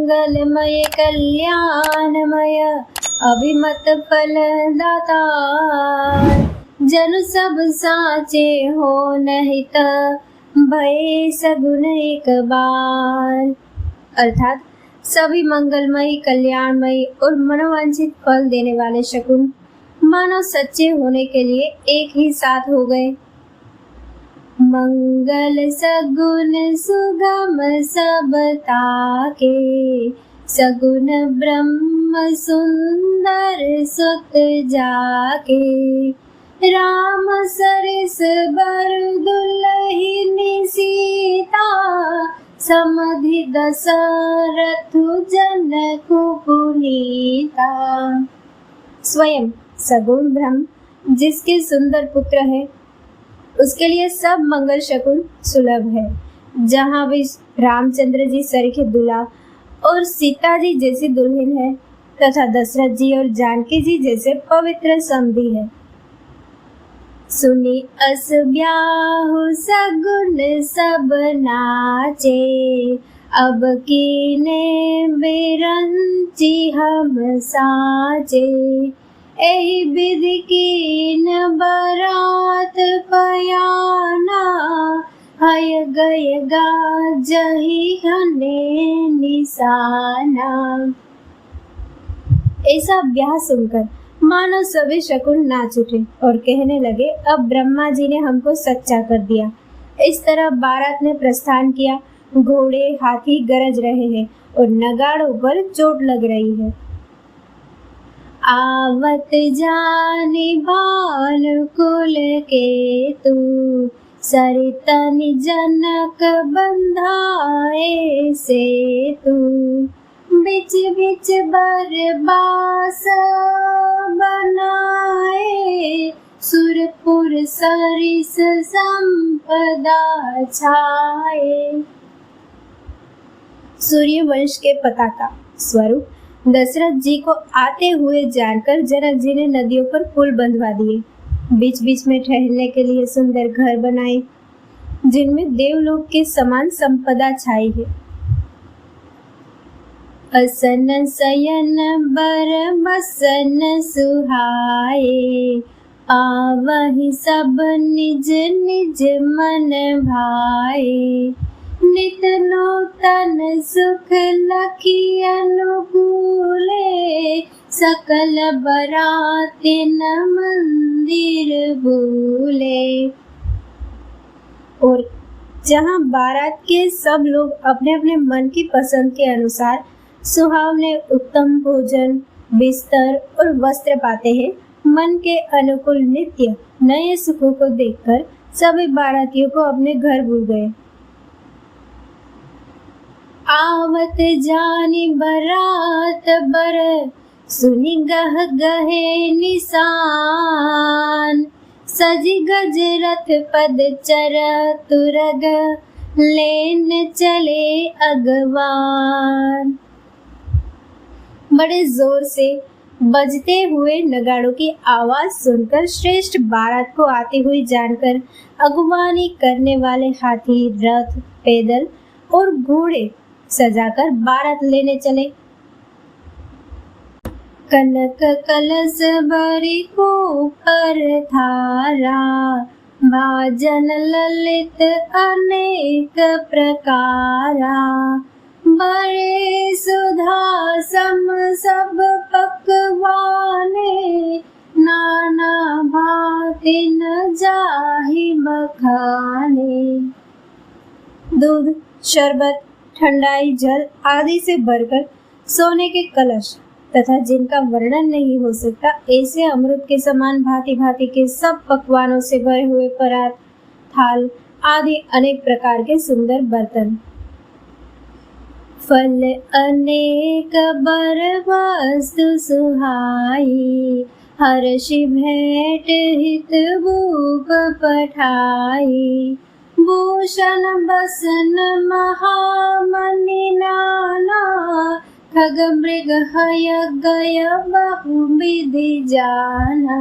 मंगलमय कल्याणमय अभिमत फलदाता। जनु सब साचे हो नहीं त भय सगुन एक बार। अर्थात सभी मंगलमय कल्याणमय और मनोवांछित फल देने वाले शकुन मानो सच्चे होने के लिए एक ही साथ हो गए। मंगल सगुन सुगम सब ताके, सगुन ब्रह्म सुंदर सुत जाके। राम सरिस बर दुल्हिनी सीता, समधि दशरथ जनकु पुनीता। स्वयं सगुण ब्रह्म जिसके सुंदर पुत्र है, उसके लिए सब मंगल शकुन सुलभ है। जहाँ भी रामचंद्र जी सरीखे दूल्हा और सीता जी जैसी दुल्हन है, तथा दशरथ जी और जानकी जी जैसे पवित्र समधी है। सुनी अस ब्याहु सगुन सब नाचे, अब कीने बिरंची हम साचे। एहि विधि कीन बरात पयाना, हय गय गाजहि हने निशाना। ऐसा ब्याह सुनकर मानो सभी शकुन नाच उठे और कहने लगे, अब ब्रह्मा जी ने हमको सच्चा कर दिया। इस तरह बारात ने प्रस्थान किया। घोड़े हाथी गरज रहे हैं और नगाड़ों पर चोट लग रही है। आवत जानी भानुकुल के तू, सरितनि जनक बंधाए से तू। बिच बिच बरबास बनाए, सुरपुर सरिस संपदा छाए। सूर्यवंश के पताका स्वरूप दशरथ जी को आते हुए जानकर जनक जी ने नदियों पर पुल बंधवा दिए। बीच बीच में ठहरने के लिए सुंदर घर बनाए, जिनमें देवलोक के समान संपदा छाई है। असन शयन बर बसन सुहाए, आवहि सब निज निज मन भाए। नित नूतन सुख लखी अनुकूले, सकल बरातिन मंदिर भूले। और जहाँ बारात के सब लोग अपने अपने मन की पसंद के अनुसार सुहावने उत्तम भोजन, बिस्तर और वस्त्र पाते हैं, मन के अनुकूल नित्य नए सुखों को देखकर सभी बारातियों को अपने घर भूल गए। आवत जानी बरात बर, सुनी गह गहे निशान। सजी गज रथ पद चर तुरग, लेन चले अगवान। बड़े जोर से बजते हुए नगाड़ों की आवाज सुनकर श्रेष्ठ बारात को आती हुई जानकर अगवानी करने वाले हाथी, रथ, पैदल और घोड़े सजाकर बारात लेने चले। कनक कलश भरी को पर थारा, भाजन ललित अनेक प्रकारा। बड़े सुधा सम सब पकवाने, नाना भांति न जाहि बखाने। दूध, शरबत, ठंडाई, जल आदि से भरकर सोने के कलश तथा जिनका वर्णन नहीं हो सकता, ऐसे अमृत के समान भांति भांति के सब पकवानों से भरे हुए परात, थाल आदि अनेक प्रकार के सुंदर बर्तन। फल अनेक बर वस्तु सुहाई, हर्षि भेंट हित भूप पठाई। भूषण बसन महामणि नाना, खग मृग हय गय बहुविधि जाना।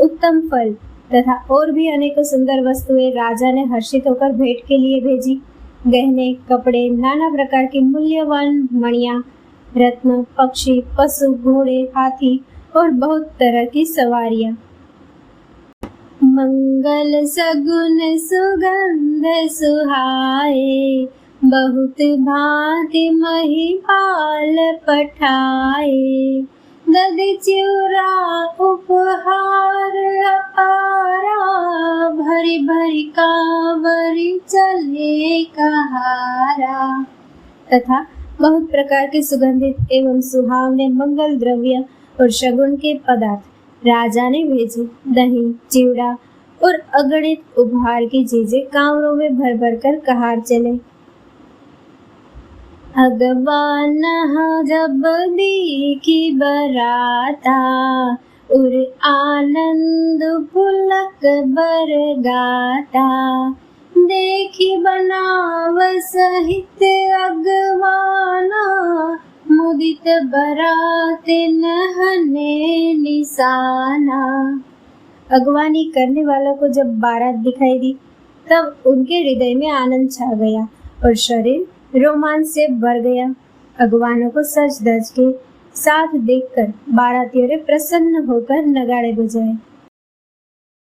उत्तम फल तथा और भी अनेकों सुंदर वस्तुएं राजा ने हर्षित होकर भेंट के लिए भेजी। गहने, कपड़े, नाना प्रकार के मूल्यवान मणियां, रत्न, पक्षी, पशु, घोड़े, हाथी और बहुत तरह की सवारियां। मंगल सगुन सुगंध सुहाए, बहुत भांति महिपाल पठाए। दधि चिउरा उपहार अपारा, भरी भरी कांवरी चले कहारा। तथा बहुत प्रकार के सुगंधित एवं सुहावने मंगल द्रव्य और शगुन के पदार्थ राजा ने भेजे। दही, चिवड़ा और अगणित उपहार की चीजें कांवरों में भर भर कर कहार चले। अगवान जब देखी बराता, उर आनंद पुलक बरगाता। देखी बनाव सहित अगवाना, मुदित बरात नहने निशाना। अगवानी करने वालों को जब बारात दिखाई दी तब उनके हृदय में आनंद छा गया और शरीर रोमांच से भर गया। अगवानों को सज धज के साथ देखकर बारातियों ने प्रसन्न होकर नगाड़े बजाए।